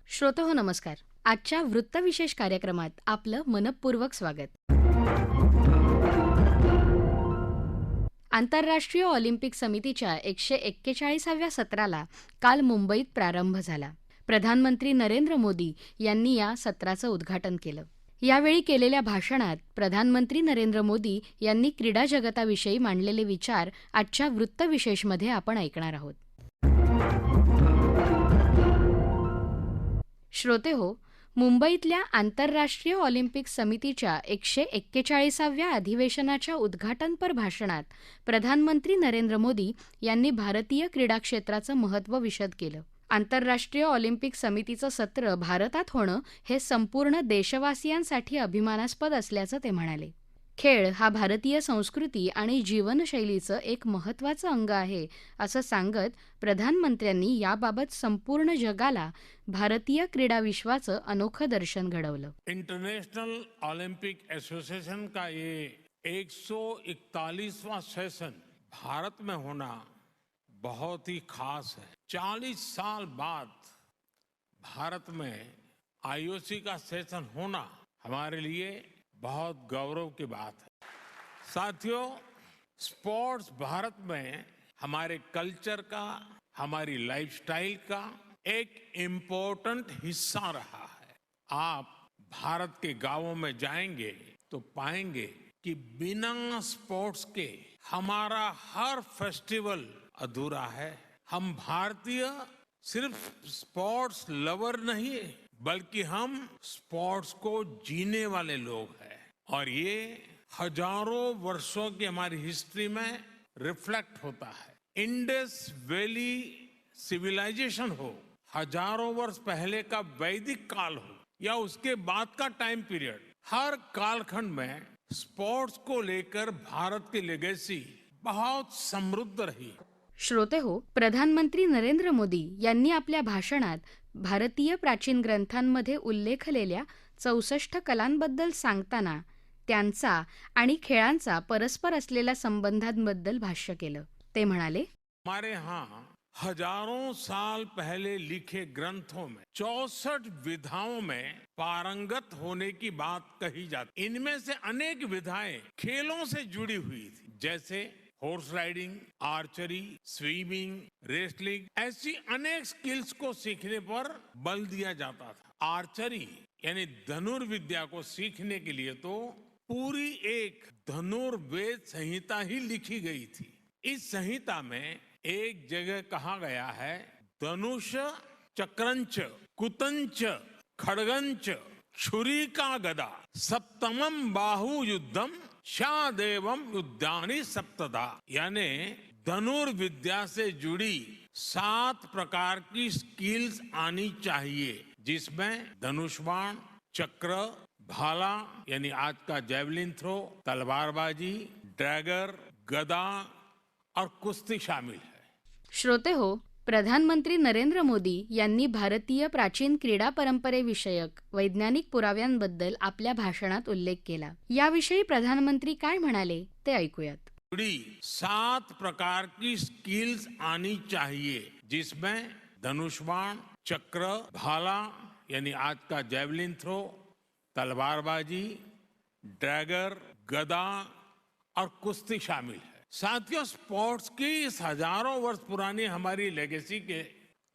श्रोतहो नमस्कार. आजच्या वृत्तविशेष कार्यक्रमात आपलं मनःपूर्वक स्वागत. आंतरराष्ट्रीय ऑलिम्पिक समितीच्या 141व्या सत्राला काल मुंबईत प्रारंभ झाला. प्रधानमंत्री नरेंद्र मोदी यांनी या सत्राचं उद्घाटन केलं. यावेळी केलेल्या भाषणात प्रधानमंत्री नरेंद्र मोदी यांनी क्रीडा जगताविषयी मांडलेले विचार आजच्या वृत्तविशेषमध्ये आपण ऐकणार आहोत. श्रोतेहो, मुंबईतल्या आंतरराष्ट्रीय ऑलिम्पिक समितीच्या 141व्या अधिवेशनाच्या उद्घाटनपर भाषणात प्रधानमंत्री नरेंद्र मोदी यांनी भारतीय क्रीडा क्षेत्राचं महत्त्व विशद केलं. आंतरराष्ट्रीय ऑलिम्पिक समितीचं सत्र भारतात होणं हे संपूर्ण देशवासियांसाठी अभिमानास्पद असल्याचं ते म्हणाले. खेळ हा भारतीय संस्कृती आणि जीवनशैलीचं एक महत्त्वाचं अंग आहे असं सांगत प्रधानमंत्र्यांनी याबाबत संपूर्ण जगाला भारतीय क्रीडा विश्वाचं अनोखं दर्शन घडवलं. इंटरनेशनल ओलंपिक एसोसिएशन का ये 141वां सेशन भारत में होना बहुत ही खास है. 40 साल बाद भारत में आईओसी का सेशन होना हमारे लिए बहुत गौरव की बात है. साथियों, स्पोर्ट्स भारत में हमारे कल्चर का, हमारी लाइफस्टाइल का एक इम्पोर्टेंट हिस्सा रहा है. आप भारत के गांवों में जाएंगे तो पाएंगे कि बिना स्पोर्ट्स के हमारा हर फेस्टिवल अधूरा है. हम भारतीय सिर्फ स्पोर्ट्स लवर नहीं बल्कि हम स्पोर्ट्स को जीने वाले लोग हैं और ये हजारों वर्षों की हमारी हिस्ट्री में रिफ्लेक्ट होता है. इंडस वैली सिविलाइजेशन हो, हजारों वर्ष पहले का वैदिक काल हो या उसके बाद का टाइम पीरियड, हर कालखंड में स्पोर्ट्स को लेकर भारत की लेगेसी बहुत समृद्ध रही. श्रोतेहो, प्रधानमंत्री नरेंद्र मोदी यांनी आपल्या भाषणात भारतीय प्राचीन ग्रंथांमध्ये उल्लेखलेल्या 64 कलांबद्दल सांगताना त्यांचा आणि खेळांचा परस्पर असलेल्या संबंधांबद्दल भाष्य केलं. ते म्हणाले, हमारे यहाँ हजारों साल पहले लिखे ग्रंथों में 64 विधाओं में पारंगत होने की बात कही जाती. इनमें से अनेक विधाएं खेलों से जुड़ी हुई थी, जैसे horse riding, archery, swimming, wrestling. ऐसी अनेक स्किल्स को सीखने पर बल दिया जाता था. आर्चरी यानी धनुर्विद्या को सीखने के लिए तो पूरी एक धनुर्वेद संहिता ही लिखी गई थी. इस संहिता में एक जगह कहा गया है, धनुष चक्रंच कुतंच खड़गंच छुरिका गदा सप्तमम बाहु युद्धम शादेवम युद्धानि सप्तदा. यानी धनुर्विद्या से जुड़ी 7 प्रकार की स्किल्स आनी चाहिए, जिसमें धनुष्बाण, चक्र, भाला यानी आज का जेवलिन थ्रो, तलवारबाजी, ड्रैगर, गदा और कुश्ती शामिल है. श्रोतेहो, प्रधानमंत्री नरेंद्र मोदी यांनी भारतीय प्राचीन क्रीडा परंपरेविषयक वैज्ञानिक पुराव्यांबद्दल आपल्या भाषणात उल्लेख केला. याविषयी प्रधानमंत्री काय म्हणाले ते ऐकूयात. 7 प्रकार की स्किल्स आनी चाहिए, जिसमें धनुष्बाण, चक्र, भाला यानी आज का जेवलिन थ्रो, तलवारबाजी, ड्रैगर, गदा और कुश्ती शामिल है. साथियों, स्पोर्ट्स की इस हजारों वर्ष पुरानी हमारी लेगेसी के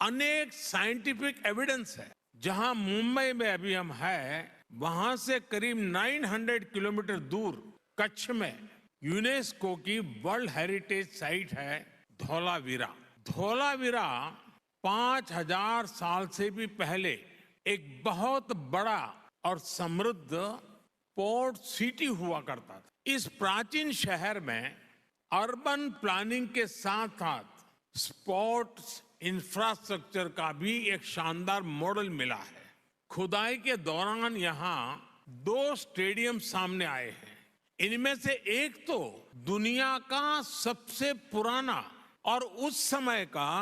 अनेक साइंटिफिक एविडेंस है. जहां मुंबई में अभी हम हैं, वहां से करीब 900 किलोमीटर दूर कच्छ में यूनेस्को की वर्ल्ड हेरिटेज साइट है धौलावीरा. धौलावीरा 5000 साल से भी पहले एक बहुत बड़ा और समृद्ध पोर्ट सिटी हुआ करता था. इस प्राचीन शहर में अर्बन प्लानिंग के साथ साथ स्पोर्ट्स इंफ्रास्ट्रक्चर का भी एक शानदार मॉडल मिला है. खुदाई के दौरान यहाँ 2 स्टेडियम सामने आए हैं. इनमें से एक तो दुनिया का सबसे पुराना और उस समय का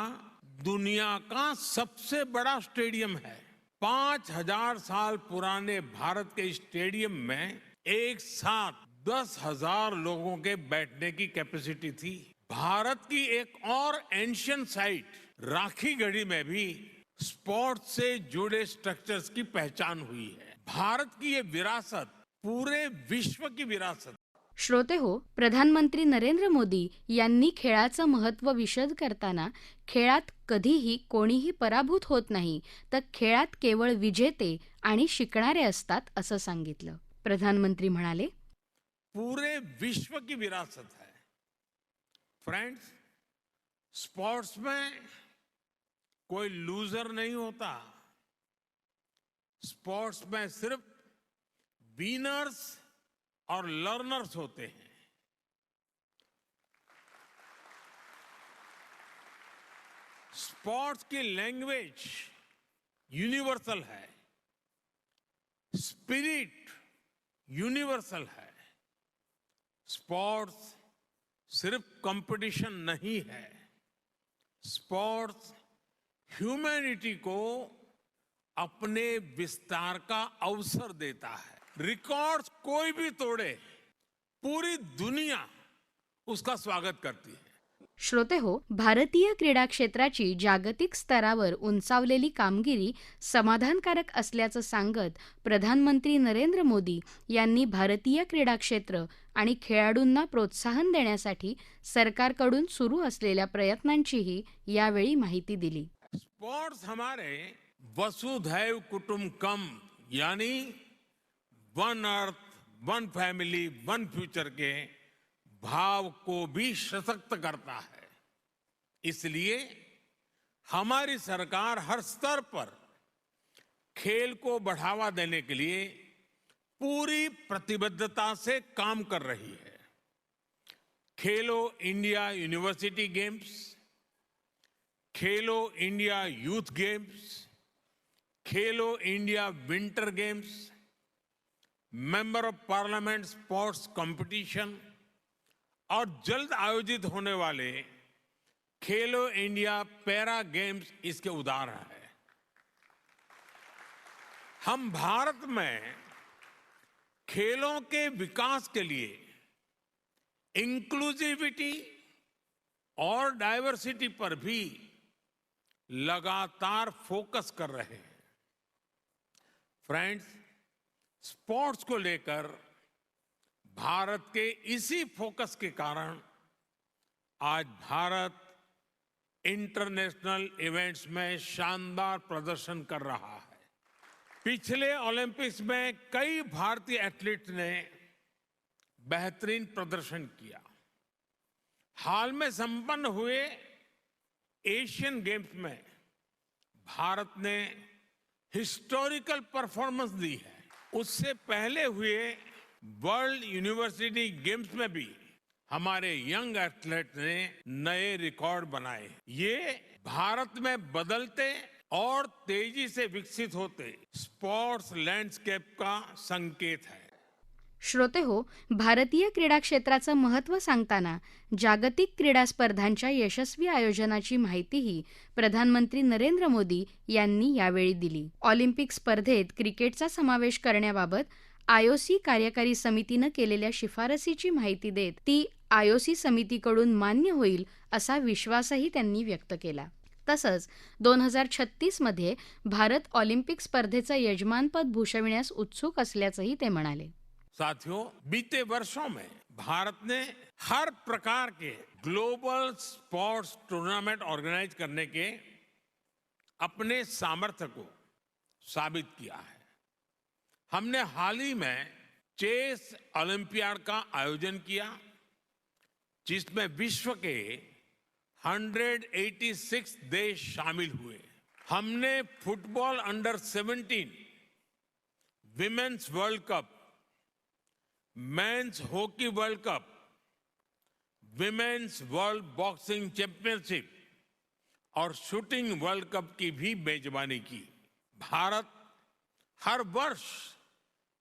दुनिया का सबसे बड़ा स्टेडियम है. 5000 साल पुराने भारत के स्टेडियम में एक साथ 10,000 लोगों के बैठने की कैपेसिटी थी. भारत की एक और एंशियंट साइट राखीगढ़ी में भी स्पोर्ट्स से जुड़े स्ट्रक्चर्स की पहचान हुई है। भारत की ये विरासत पूरे विश्व की विरासत। श्रोते हो, प्रधानमंत्री नरेंद्र मोदी यांनी खेळाचं महत्त्व विशद करताना खेळात कधीही कोणीही पराभूत होत नाही, तर खेळात केवळ विजेते आणि शिकणारे असतात असं सांगितलं. प्रधानमंत्री म्हणाले, पूरे विश्व की विरासत है। फ्रेंड्स, स्पोर्ट्स में कोई लूजर नहीं होता। स्पोर्ट्स में सिर्फ विनर्स और लर्नर्स होते हैं। स्पोर्ट्स की लैंग्वेज यूनिवर्सल है, स्पिरिट यूनिवर्सल है। स्पोर्ट्स सिर्फ कंपटीशन नहीं है, स्पोर्ट्स ह्यूमैनिटी को अपने विस्तार का अवसर देता है। रिकॉर्ड्स कोई भी तोड़े, पूरी दुनिया उसका स्वागत करती है। श्रोते हो, भारतीय क्रीडा क्षेत्राची जागतिक स्तरावर उंचावलेली कामगिरी समाधानकारक असल्याचं सांगत प्रधानमंत्री नरेंद्र मोदी यांनी भारतीय क्रीडा क्षेत्र आणि खेळाडूंना प्रोत्साहन देण्यासाठी सरकारकडून सुरू असलेल्या प्रयत्नांचीही यावेळी माहिती दिली. स्पोर्ट्स हमारे वसुधैव कुटुंबकम यानी one earth, one family, one future के भाव को भी सशक्त करता है। इसलिए हमारी सरकार हर स्तर पर खेल को बढ़ावा देने के लिए पूरी प्रतिबद्धता से काम कर रही है। Khelo India university games, Khelo India youth games, Khelo India winter games, member of parliament sports competition और जल्द आयोजित होने वाले खेलो इंडिया पैरा गेम्स इसके उदाहरण है। हम भारत में खेलों के विकास के लिए इंक्लूसिविटी और डाइवर्सिटी पर भी लगातार फोकस कर रहे हैं। फ्रेंड्स, स्पोर्ट्स को लेकर भारत के इसी फोकस के कारण आज भारत इंटरनेशनल इवेंट्स में शानदार प्रदर्शन कर रहा है। पिछले ओलंपिक्स में कई भारतीय एथलीट्स ने बेहतरीन प्रदर्शन किया। हाल में संपन्न हुए एशियन गेम्स में भारत ने हिस्टोरिकल परफॉर्मेंस दी है। उससे पहले हुए वर्ल्ड यूनिवर्सिटी गेम्स में भी हमारे यंग एथलीट ने नए रिकॉर्ड बनाए। ये भारत में बदलते और तेजी से विकसित होते स्पोर्ट्स लैंडस्केप का संकेत है। श्रोते हो, भारतीय क्रीडा क्षेत्राचं महत्त्व सांगताना जागतिक क्रीडा स्पर्धांच्या यशस्वी आयोजनाची माहितीही प्रधानमंत्री नरेंद्र मोदी यांनी यावेळी दिली. ऑलिम्पिक स्पर्धेत क्रिकेटचा समावेश करण्याबाबत आयओसी कार्यकारी समितीनं केलेल्या शिफारसीची माहिती देत ती आयओसी समितीकडून मान्य होईल असा विश्वासही त्यांनी व्यक्त केला. तसंच 2036 मध्ये भारत ऑलिम्पिक स्पर्धेचं यजमानपद भूषविण्यास उत्सुक असल्याचंही ते म्हणाले. साथियों, बीते वर्षों में भारत ने हर प्रकार के ग्लोबल स्पोर्ट्स टूर्नामेंट ऑर्गेनाइज करने के अपने सामर्थ्य को साबित किया है। हमने हाल ही में चेस ओलंपियाड का आयोजन किया, जिसमें विश्व के 186 देश शामिल हुए। हमने football under 17 women's world cup, men's hockey world cup, women's world boxing championship और शूटिंग वर्ल्ड कप की भी मेजबानी की। भारत हर वर्ष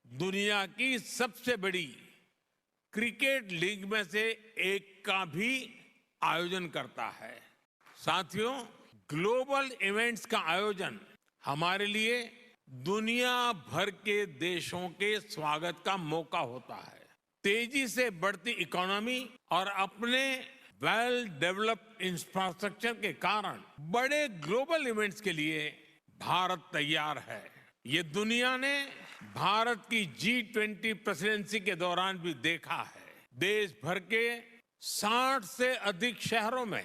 दुनिया की सबसे बड़ी क्रिकेट लीग में से एक का भी आयोजन करता है। साथियों, ग्लोबल इवेंट्स का आयोजन हमारे लिए दुनिया भर के देशों के स्वागत का मौका होता है। तेजी से बढ़ती इकोनॉमी और अपने वेल डेवलप्ड इंफ्रास्ट्रक्चर के कारण बड़े ग्लोबल इवेंट्स के लिए भारत तैयार है। ये दुनिया ने भारत की G20 प्रेसिडेंसी के दौरान भी देखा है। देश भर के 60 से अधिक शहरों में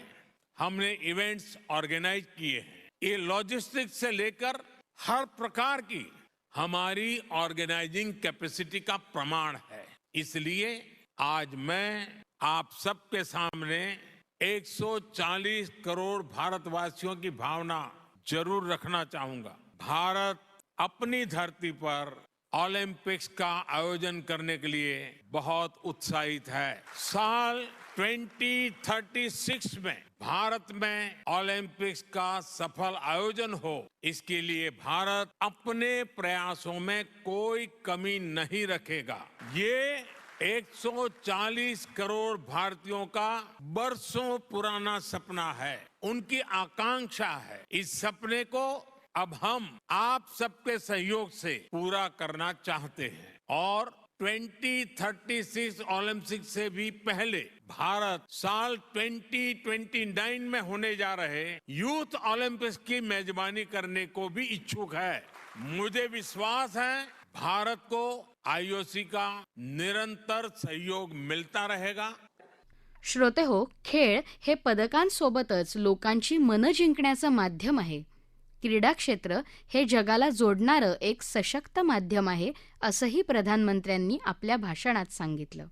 हमने इवेंट्स ऑर्गेनाइज किए हैं। ये लॉजिस्टिक्स से लेकर हर प्रकार की हमारी ऑर्गेनाइजिंग कैपेसिटी का प्रमाण है। इसलिए आज मैं आप सबके सामने 140 करोड़ भारतवासियों की भावना जरूर रखना चाहूंगा। भारत अपनी धरती पर ओलंपिक्स का आयोजन करने के लिए बहुत उत्साहित है। साल 2036 में भारत में ओलंपिक्स का सफल आयोजन हो, इसके लिए भारत अपने प्रयासों में कोई कमी नहीं रखेगा। ये 140 करोड़ भारतीयों का बरसों पुराना सपना है, उनकी आकांक्षा है। इस सपने को अब हम आप सबके सहयोग से पूरा करना चाहते हैं और 2036 ओलंपिक से भी पहले भारत साल 2029 में होने जा रहे यूथ ओलंपिक्स की मेजबानी करने को भी इच्छुक है। मुझे विश्वास है भारत को आईओसी का निरंतर सहयोग मिलता रहेगा। श्रोते हो, खेळ हे पदकांसोबतच लोकांची मनं जिंकण्याचं माध्यम आहे. क्रीडा क्षेत्र हे जगाला जोडणारं एक सशक्त माध्यम आहे, असंही प्रधानमंत्र्यांनी आपल्या भाषणात सांगितलं.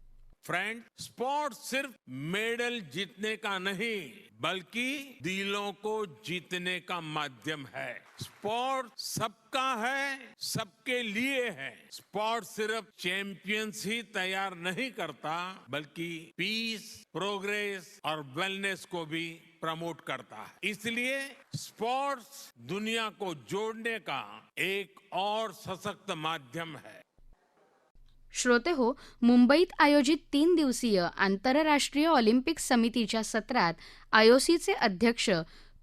फ्रेंड, स्पोर्ट सिर्फ मेडल जीतने का नहीं बल्कि दिलों को जीतने का माध्यम है। स्पोर्ट सबका है, सबके लिए है। स्पोर्ट सिर्फ चैंपियंस ही तैयार नहीं करता बल्कि पीस, प्रोग्रेस और वेलनेस को भी प्रमोट करता है। इसलिए स्पोर्ट्स दुनिया को जोड़ने का एक और सशक्त माध्यम है। श्रोते हो, मुंबईत आयोजित 3 दिवसीय आंतरराष्ट्रीय ऑलिम्पिक समितीच्या सत्रात आयओसीचे अध्यक्ष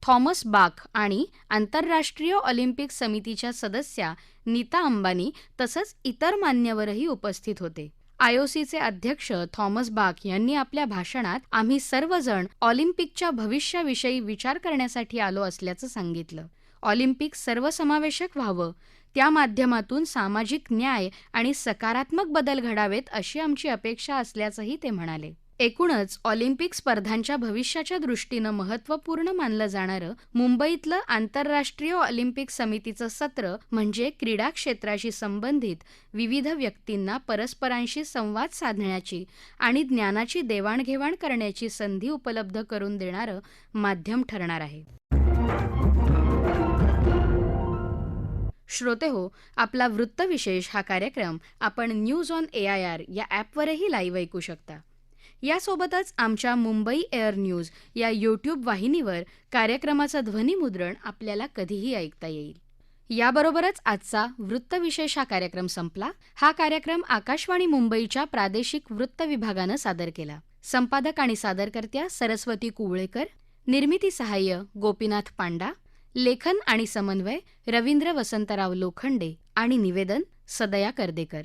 थॉमस बाख आणि आंतरराष्ट्रीय ऑलिम्पिक समितीच्या सदस्या नीता अंबानी तसंच इतर मान्यवरही उपस्थित होते. आयओसीचे अध्यक्ष थॉमस बाख यांनी आपल्या भाषणात आम्ही सर्वजण ऑलिम्पिकच्या भविष्याविषयी विचार करण्यासाठी आलो असल्याचं सांगितलं. ऑलिम्पिक सर्वसमावेशक व्हावं, त्या माध्यमातून सामाजिक न्याय आणि सकारात्मक बदल घडावेत अशी आमची अपेक्षा असल्याचंही ते म्हणाले. एकूणच ऑलिम्पिक स्पर्धांच्या भविष्याच्या दृष्टीनं महत्त्वपूर्ण मानलं जाणारं मुंबईतलं आंतरराष्ट्रीय ऑलिम्पिक समितीचं सत्र म्हणजे क्रीडा क्षेत्राशी संबंधित विविध व्यक्तींना परस्परांशी संवाद साधण्याची आणि ज्ञानाची देवाणघेवाण करण्याची संधी उपलब्ध करून देणारं माध्यम ठरणार आहे. श्रोते हो, आपला वृत्तविशेष हा कार्यक्रम आपण न्यूज ऑन AIR या ॲपवरही लाईव्ह ऐकू शकता. यासोबतच आमच्या मुंबई एअर न्यूज या YouTube वाहिनीवर कार्यक्रमाचं ध्वनिमुद्रण आपल्याला कधीही ऐकता येईल. याबरोबरच आजचा वृत्तविशेष हा कार्यक्रम संपला. हा कार्यक्रम आकाशवाणी मुंबईच्या प्रादेशिक वृत्त विभागानं सादर केला. संपादक आणि सादरकर्त्या सरस्वती कुवळेकर, निर्मिती सहाय्य गोपीनाथ पांडा, लेखन आणि समन्वय रवींद्र वसंतराव लोखंडे आणि निवेदन सदया कर्देकर.